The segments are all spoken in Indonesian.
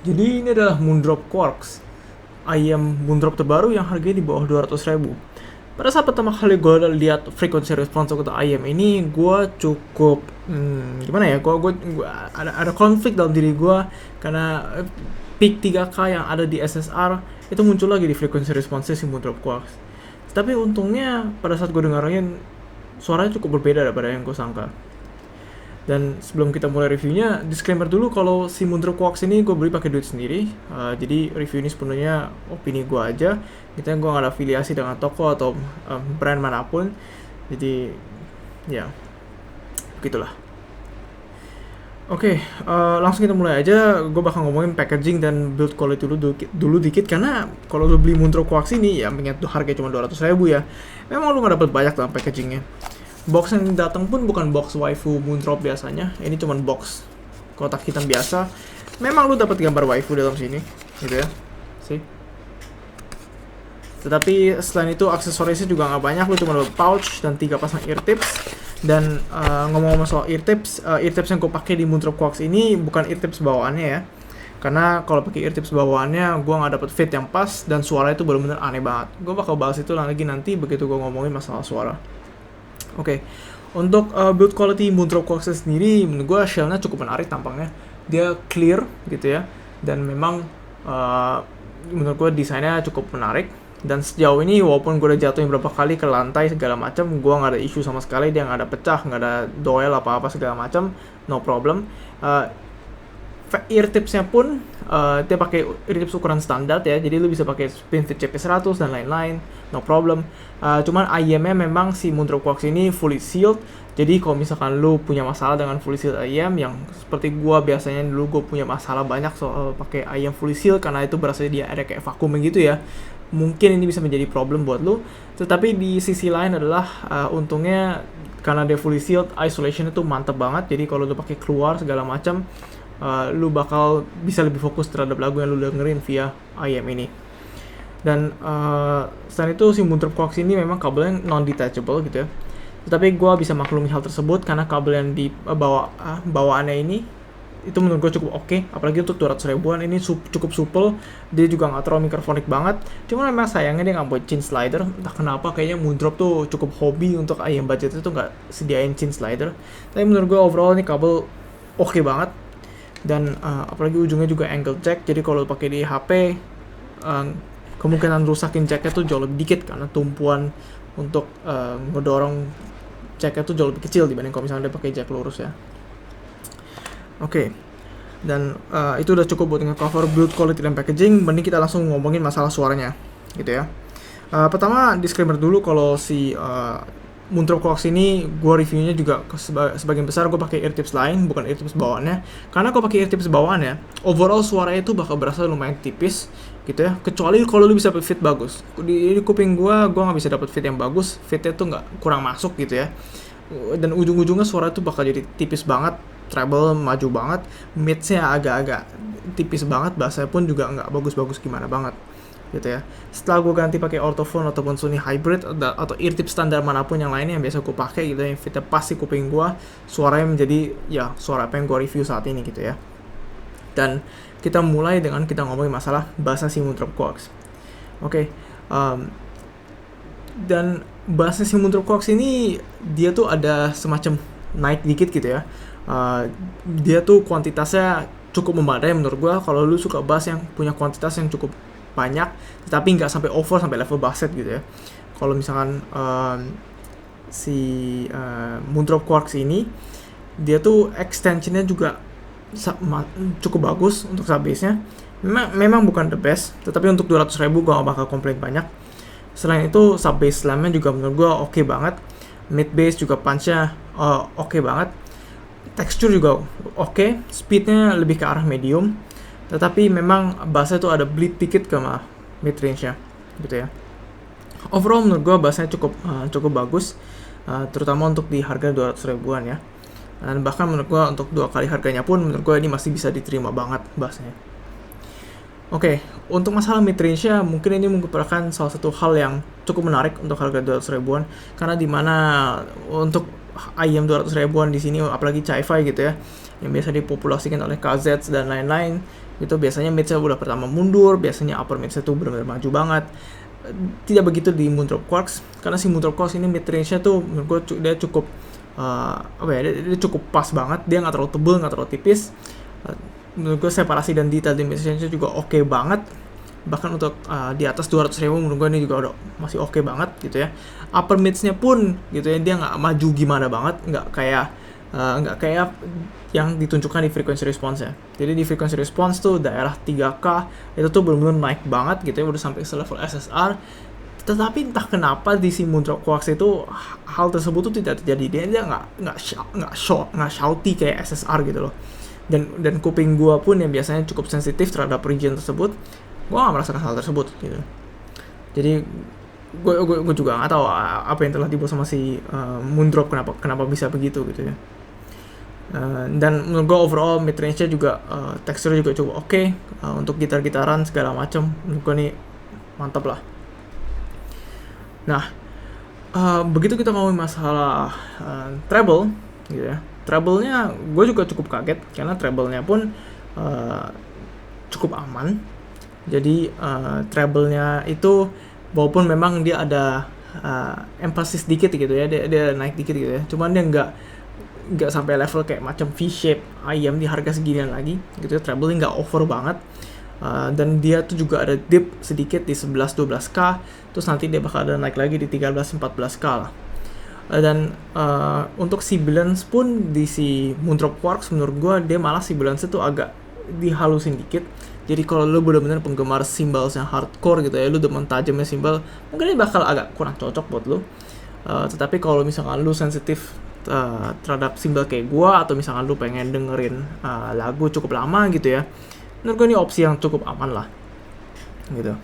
Jadi ini adalah Moondrop Quarks, ayam Moondrop terbaru yang harganya di bawah 200.000. Pada saat pertama kali gue lihat frequency response untuk ayam ini, gue cukup gimana ya? Gua ada konflik dalam diri gue karena peak 3K yang ada di SSR itu muncul lagi di frequency response si Moondrop Quarks. Tapi untungnya pada saat gue dengerin suaranya cukup berbeda daripada yang gue sangka. Dan sebelum kita mulai reviewnya, disclaimer dulu kalau si Moondrop Quarks ini gue beli pakai duit sendiri. Jadi review ini sepenuhnya opini gue aja. Kita gue nggak ada afiliasi dengan toko atau brand manapun. Jadi ya begitulah. Oke, langsung kita mulai aja. Gue bakal ngomongin packaging dan build quality dulu dikit karena kalau lo beli Moondrop Quarks ini ya mengingat harga cuma 200.000 ya. Memang lo nggak dapat banyak dalam packagingnya. Box yang datang pun bukan box waifu Moondrop biasanya. Ini cuma box kotak hitam biasa. Memang lu dapat gambar waifu dalam sini, gitu ya. See? Tetapi selain itu aksesorisnya juga nggak banyak. Lu cuma dapat pouch dan 3 pasang ear tips. Dan ngomong-ngomong soal ear tips yang gue pakai di Moondrop Quarks ini bukan ear tips bawaannya ya. Karena kalau pakai ear tips bawaannya gue nggak dapet fit yang pas dan suara itu benar-benar aneh banget. Gue bakal bahas itu lagi nanti begitu gue ngomongin masalah suara. Oke, untuk build quality Moondrop Quarks sendiri, menurut gue shellnya cukup menarik tampangnya. Dia clear gitu ya, dan memang menurut gue desainnya cukup menarik. Dan sejauh ini walaupun gue udah jatuhin beberapa kali ke lantai segala macam, gue nggak ada isu sama sekali. Dia nggak ada pecah, nggak ada doel apa-apa segala macam, no problem. Ear tipsnya pun dia pakai ear tips ukuran standar ya, jadi lu bisa pakai SpinFit CP100 dan lain-lain, no problem. Cuman ayamnya memang si Moondrop Quarks ini fully sealed, jadi kalau misalkan lu punya masalah dengan fully sealed ayam, yang seperti gua biasanya dulu gue punya masalah banyak soal pakai ayam fully sealed karena itu berasa dia ada kayak vakum gitu ya, mungkin ini bisa menjadi problem buat lu. Tetapi di sisi lain adalah untungnya karena dia fully sealed, isolation itu mantep banget, jadi kalau lu pakai keluar segala macam, lu bakal bisa lebih fokus terhadap lagu yang lu dengerin via IM ini. Dan selain itu si Moondrop Quarks ini memang kabelnya non detachable gitu ya. Tetapi gue bisa maklumi hal tersebut karena kabel yang di bawaannya ini itu menurut gue cukup oke. Apalagi untuk 200.000-an ini cukup supel. Dia juga nggak terlalu mikrofonik banget. Cuma memang sayangnya dia nggak buat chin slider. Entah kenapa kayaknya Moondrop tuh cukup hobi untuk ayam budget itu nggak sediain chin slider. Tapi menurut gue overall ini kabel oke banget. Dan apalagi ujungnya juga angle jack, jadi kalau pakai di HP kemungkinan rusakin jacknya tuh jauh lebih dikit karena tumpuan untuk ngedorong jacknya tuh jauh lebih kecil dibanding kalau misalnya dia pakai jack lurus ya. Oke. Dan itu udah cukup buat nge-cover build quality dan packaging. Mending kita langsung ngomongin masalah suaranya gitu ya. Pertama disclaimer dulu kalau si Moondrop Quarks ini gue reviewnya juga sebagian besar gue pakai ear tips lain, bukan ear tips bawaannya. Karena gue pakai ear tips bawaannya, overall suaranya itu bakal berasa lumayan tipis gitu ya. Kecuali kalau lu bisa fit bagus. Di kuping gue nggak bisa dapat fit yang bagus, fitnya tuh nggak kurang masuk gitu ya. Dan ujung-ujungnya suara itu bakal jadi tipis banget, treble maju banget, midsnya agak-agak tipis banget, bassnya pun juga nggak bagus-bagus gimana banget gitu ya. Setelah gue ganti pakai orthophone ataupun Sony hybrid atau ear tip standar manapun yang lainnya yang biasa gue pakai gitu, yang fitnya pas di kuping gue, suaranya menjadi ya suara apa yang gue review saat ini gitu ya. Dan kita mulai dengan kita ngomongin masalah bassnya si Moondrop Quarks. Oke. Dan bassnya si Moondrop Quarks ini dia tuh ada semacam naik dikit gitu ya. Dia tuh kuantitasnya cukup memadai menurut gue. Kalau lu suka bass yang punya kuantitas yang cukup banyak tetapi nggak sampai over sampai level basset gitu ya. Kalau misalkan si Moondrop Quarks ini dia tuh extensionnya juga cukup bagus untuk sub bassnya. Memang bukan the best, tetapi untuk 200.000 gue gak bakal komplain banyak. Selain itu sub bass slamnya juga menurut gue oke banget. Mid bass juga punchnya oke banget. Texture juga oke. Speednya lebih ke arah medium. Tetapi memang bassnya tuh ada bleed dikit ke mid range-nya gitu ya. Overall menurut gue bassnya cukup bagus, terutama untuk di harga 200.000-an ya. Dan bahkan menurut gue untuk 2 kali harganya pun menurut gue ini masih bisa diterima banget bassnya. Oke, untuk masalah mid range-nya mungkin ini merupakan salah satu hal yang cukup menarik untuk harga 200.000-an karena dimana untuk ayam 200.000-an di sini apalagi Chi-Fi gitu ya, yang biasa dipopulasikan oleh KZ dan lain-lain, itu biasanya mid-nya udah pertama mundur, biasanya upper mid-nya tuh benar-benar maju banget. Tidak begitu di Moontrop Quarks, karena si Moontrop Quarks ini mid range-nya tuh menurut gue dia cukup dia cukup pas banget, dia nggak terlalu tebel, nggak terlalu tipis. Menurut gue separasi dan detail di mid range-nya juga oke banget, bahkan untuk di atas 200.000 menurut gue ini juga udah masih oke banget gitu ya. Upper mids-nya pun gitu ya, dia nggak maju gimana banget, nggak kayak yang ditunjukkan di frequency response ya. Jadi di frequency response tuh daerah 3K itu tuh benar-benar naik banget gitu ya, udah sampai ke level SSR. Tetapi entah kenapa di si Moontrop Quarks itu hal tersebut tuh tidak terjadi. Dia nggak shouty kayak SSR gitu loh. Dan kuping gua pun yang biasanya cukup sensitif terhadap region tersebut, gua nggak merasakan hal tersebut gitu. Jadi gue juga nggak tahu apa yang telah dibuat sama si Moontrop, kenapa bisa begitu gitu ya. Dan menurut gue overall mid range-nya juga teksturnya juga cukup oke, untuk gitar-gitaran segala macam. Menurut gue nih mantap lah. Nah, begitu kita ngomongin masalah treble gitu ya, treble-nya gue juga cukup kaget karena treble-nya pun cukup aman. Jadi treble-nya itu walaupun memang dia ada emphasis dikit gitu ya, dia naik dikit gitu ya, cuman dia nggak sampai level kayak macam V-shape ayam di harga seginian lagi gitu ya. Treble-nya nggak over banget, dan dia tuh juga ada dip sedikit di 11-12K, terus nanti dia bakal ada naik lagi di 13-14K lah. Dan untuk si balance pun di si Moontrop Quarks menurut gue dia malah si balance itu agak dihalusin dikit. Jadi kalau lu benar-benar penggemar cymbals yang hardcore gitu ya, lu demen tajamnya cymbal, mungkin ini bakal agak kurang cocok buat lu. Tetapi kalau misalkan lu sensitif terhadap cymbal kayak gua, atau misalkan lu pengen dengerin lagu cukup lama gitu ya, menurut gua ini opsi yang cukup aman lah gitu.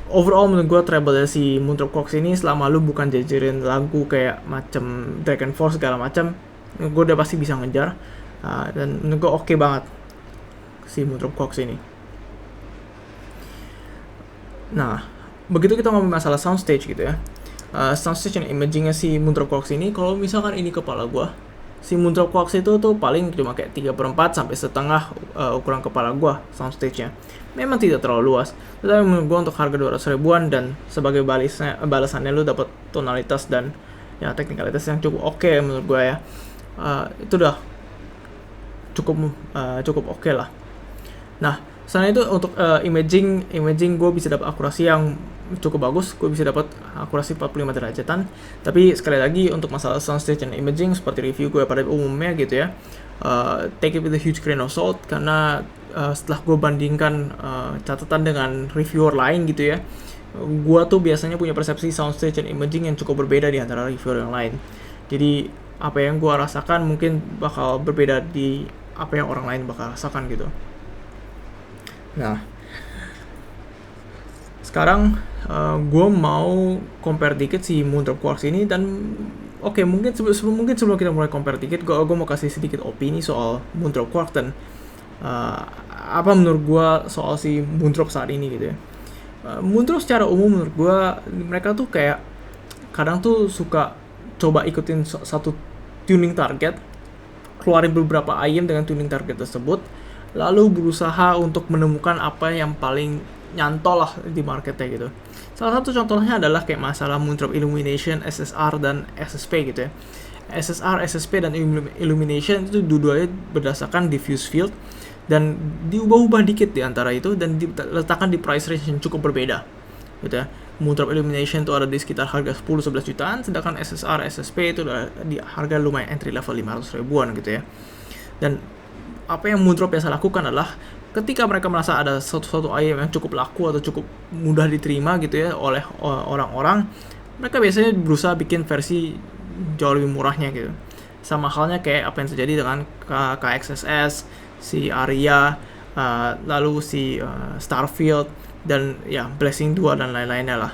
Overall menurut gua treble si Moontrop Quarks ini, selama lu bukan jajarin lagu kayak macam Dragon Force segala macam, gua udah pasti bisa ngejar. Dan menurut gua oke banget si Moontrop Quarks ini. Nah, begitu kita ngomong masalah soundstage gitu ya, soundstage dan imagingnya si Moontrop Quarks ini, kalau misalkan ini kepala gua, si Moontrop Quarks itu tuh paling cuma kayak 3/4 sampai setengah ukuran kepala gua soundstage-nya. Memang tidak terlalu luas, tetapi menurut gua untuk harga 200 ribuan dan sebagai balasannya lu dapat tonalitas dan ya teknikalitas yang cukup oke menurut gua ya. Itu udah cukup oke lah. Nah, selain itu untuk imaging gue bisa dapat akurasi yang cukup bagus, gue bisa dapat akurasi 45 derajatan. Tapi sekali lagi untuk masalah soundstage dan imaging seperti review gue pada umumnya gitu ya, take it with a huge grain of salt, karena setelah gue bandingkan catatan dengan reviewer lain gitu ya, gue tuh biasanya punya persepsi soundstage dan imaging yang cukup berbeda di antara reviewer yang lain. Jadi apa yang gue rasakan mungkin bakal berbeda di apa yang orang lain bakal rasakan gitu. Nah, sekarang gue mau compare dikit si Moontrop Quarks ini, dan mungkin sebelum kita mulai compare dikit, gue mau kasih sedikit opini soal Moontrop Quarks dan apa menurut gue soal si Moontrop saat ini gitu ya. Moontrop secara umum menurut gue mereka tuh kayak kadang tuh suka coba ikutin satu tuning target, keluarin beberapa IEM dengan tuning target tersebut, lalu berusaha untuk menemukan apa yang paling nyantol lah di marketnya gitu. Salah satu contohnya adalah kayak masalah Moontrop Illumination, SSR, dan SSP gitu ya. SSR, SSP, dan Illumination itu dua-duanya berdasarkan diffuse field, dan diubah-ubah dikit di antara itu, dan diletakkan di price range yang cukup berbeda gitu ya. Moontrop Illumination itu ada di sekitar harga 10-11 jutaan, sedangkan SSR, SSP itu ada di harga lumayan entry level 500 ribuan gitu ya. Dan apa yang Moontrop biasa lakukan adalah ketika mereka merasa ada suatu IEM yang cukup laku atau cukup mudah diterima gitu ya oleh orang-orang, mereka biasanya berusaha bikin versi jauh lebih murahnya gitu. Sama halnya kayak apa yang terjadi dengan KXSS, si Aria, lalu si Starfield, dan ya Blessing 2 dan lain-lainnya lah.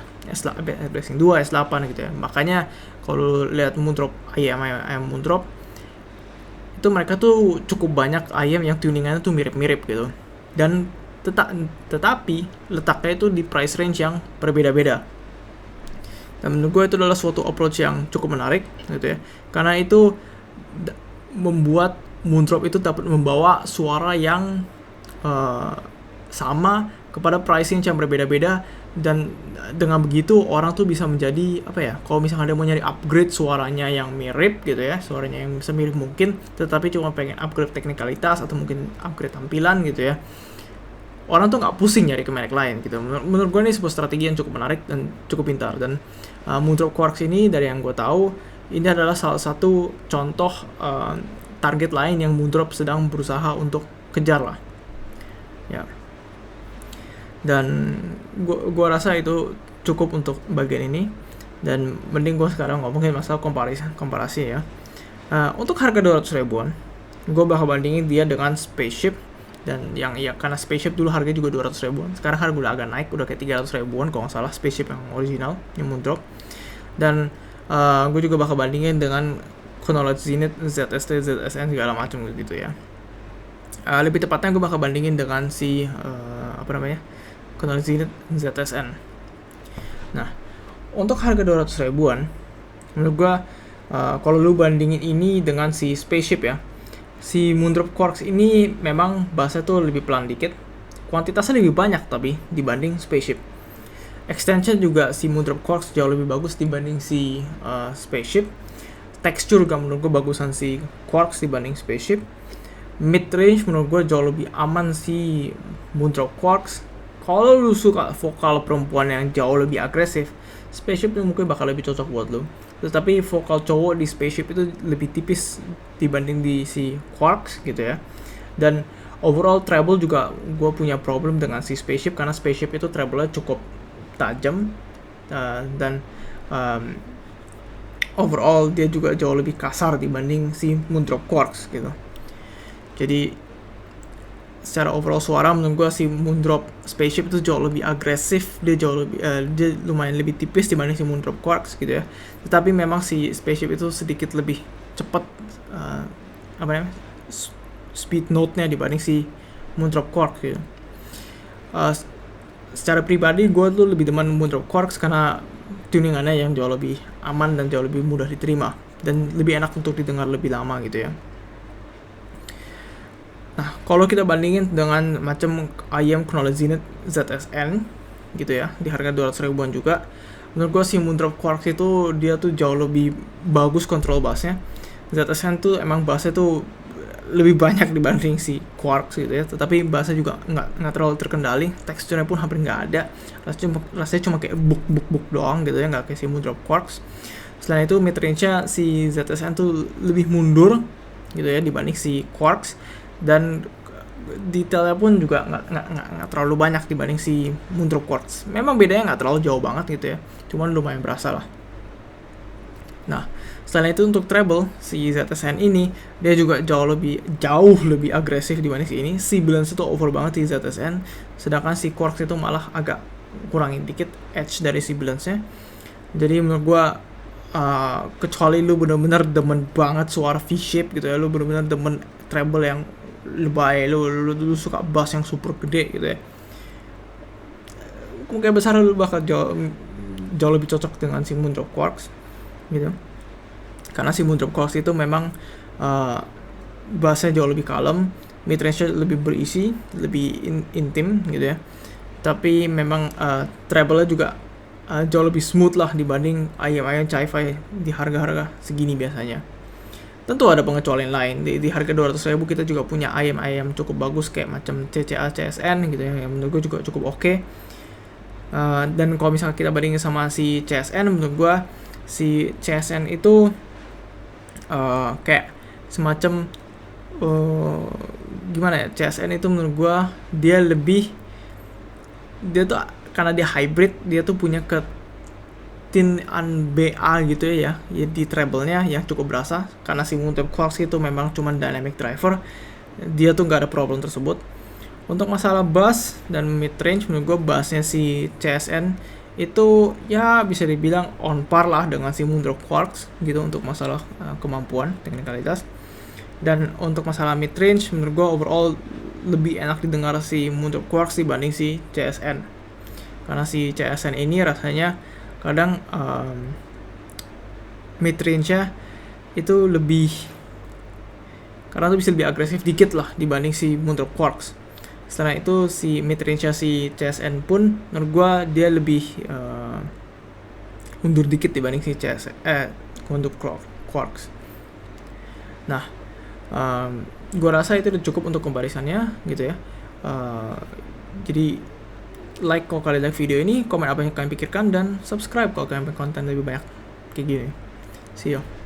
Blessing 2, S8 gitu ya. Makanya kalau lihat Moontrop, IEM Moontrop itu mereka tuh cukup banyak IEM yang tuningannya tuh mirip-mirip gitu. Dan tetapi letaknya itu di price range yang berbeda-beda. Dan menurut gue itu adalah suatu approach yang cukup menarik gitu ya. Karena itu membuat Moondrop itu dapat membawa suara yang sama kepada pricing yang berbeda-beda, dan dengan begitu orang tuh bisa menjadi apa ya, kalau misalnya ada mau nyari upgrade suaranya yang mirip gitu ya, suaranya yang semirip mungkin tetapi cuma pengen upgrade teknikalitas atau mungkin upgrade tampilan gitu ya, orang tuh nggak pusing nyari ke merek lain gitu. Menurut gue ini sebuah strategi yang cukup menarik dan cukup pintar. Dan Moondrop Quarks ini dari yang gue tahu ini adalah salah satu contoh target lain yang Moondrop sedang berusaha untuk kejar lah ya. Dan gue rasa itu cukup untuk bagian ini, dan mending gue sekarang ngomongin masalah komparasi ya. Untuk harga 200 ribuan gue bakal bandingin dia dengan Spaceship, dan yang ya karena Spaceship dulu harganya juga 200 ribuan, sekarang harga udah agak naik, udah kayak 300 ribuan kalau nggak salah Spaceship yang original yang Moondrop. Dan gue juga bakal bandingin dengan Chronology Zenith, ZST, ZSN segala macam gitu ya. Lebih tepatnya gue bakal bandingin dengan si Chronology Zenith ZSN. Nah, untuk harga 200 ribuan menurut gue kalau lu bandingin ini dengan si Spaceship ya, si Moondrop Quarks ini memang bassnya tuh lebih pelan dikit, kuantitasnya lebih banyak tapi dibanding Spaceship. Extension juga si Moondrop Quarks jauh lebih bagus dibanding si Spaceship. Texture juga menurut gue bagusan si Quarks dibanding Spaceship. Mid range menurut gue jauh lebih aman si Moondrop Quarks. Kalau lu suka vokal perempuan yang jauh lebih agresif, Spaceship itu mungkin bakal lebih cocok buat lu. Tetapi vokal cowok di Spaceship itu lebih tipis dibanding di si Quarks gitu ya. Dan overall treble juga gue punya problem dengan si Spaceship, karena Spaceship itu treble-nya cukup tajam, dan overall dia juga jauh lebih kasar dibanding si Moondrop Quarks gitu. Jadi secara overall suara menurut gue si Moondrop Spaceship itu jauh lebih agresif, dia jauh lebih dia lumayan lebih tipis dibanding si Moondrop Quarks gitu ya. Tetapi memang si Spaceship itu sedikit lebih cepat speed note-nya dibanding si Moondrop Quarks gitu. Secara pribadi gue tuh lebih demen Moondrop Quarks karena tuningannya yang jauh lebih aman dan jauh lebih mudah diterima dan lebih enak untuk didengar lebih lama gitu ya. Nah, kalau kita bandingin dengan macam IM Chronology Zenith ZSN gitu ya, di harga 200 ribuan juga, menurut gue si Moondrop Quarks itu dia tuh jauh lebih bagus kontrol bassnya. ZSN tuh emang bassnya tuh lebih banyak dibanding si Quarks gitu ya, tetapi bassnya juga nggak terlalu terkendali, teksturnya pun hampir nggak ada, rasanya cuma kayak buk doang gitu ya, nggak kayak si Moondrop Quarks. Selain itu mid range-nya si ZSN tuh lebih mundur gitu ya dibanding si Quarks, dan detailnya pun juga nggak terlalu banyak dibanding si Moondrop Quarks. Memang bedanya nggak terlalu jauh banget gitu ya, cuman lumayan berasa lah. Nah, selain itu untuk treble si ZSN ini dia juga jauh lebih agresif dibanding si ini. Si balance itu over banget di ZSN, sedangkan si Quarks itu malah agak kurangin dikit edge dari si balance-nya. Jadi menurut gua kecuali lu bener-bener demen banget suara V-shape gitu ya, lu bener-bener demen treble yang lebay, lu suka bass yang super gede gitu ya, kemungkinan besar lu bakal jauh lebih cocok dengan si Moondrop Quarks gitu. Karena si Moondrop Quarks itu memang bassnya jauh lebih kalem, mid range lebih berisi, lebih intim gitu ya. Tapi memang treble-nya juga jauh lebih smooth lah dibanding IM Chi-Fi di harga-harga segini biasanya. Tentu ada pengecualian lain, di harga 200 ribu kita juga punya IM cukup bagus kayak macam CCA CSN gitu ya, yang menurut gue juga cukup oke. Dan kalau misalnya kita bandingin sama si CSN, menurut gue si CSN itu kayak semacam gimana ya, CSN itu menurut gue dia tuh karena dia hybrid, dia tuh punya ketin-an BA gitu ya di treble-nya yang cukup berasa. Karena si Moondrop Quarks itu memang cuma dynamic driver, dia tuh nggak ada problem tersebut. Untuk masalah bass dan mid range, menurut gue bassnya si CSN itu ya bisa dibilang on par lah dengan si Moondrop Quarks gitu untuk masalah kemampuan teknikalitas. Dan untuk masalah mid range, menurut gue overall lebih enak didengar si Moondrop Quarks dibanding si CSN. Karena si CSN ini rasanya kadang mid range-nya itu lebih karena tuh bisa lebih agresif dikit lah dibanding si Moontrop Quarks. Setelah itu si midrange-nya si CSN pun menurut gua dia lebih mundur dikit dibanding si Moontrop Quarks. Nah, gua rasa itu udah cukup untuk komparisannya gitu ya. Jadi like kalau kalian like video ini, komen apa yang kalian pikirkan, dan subscribe kalau kalian pengen konten lebih banyak kayak gini. See you.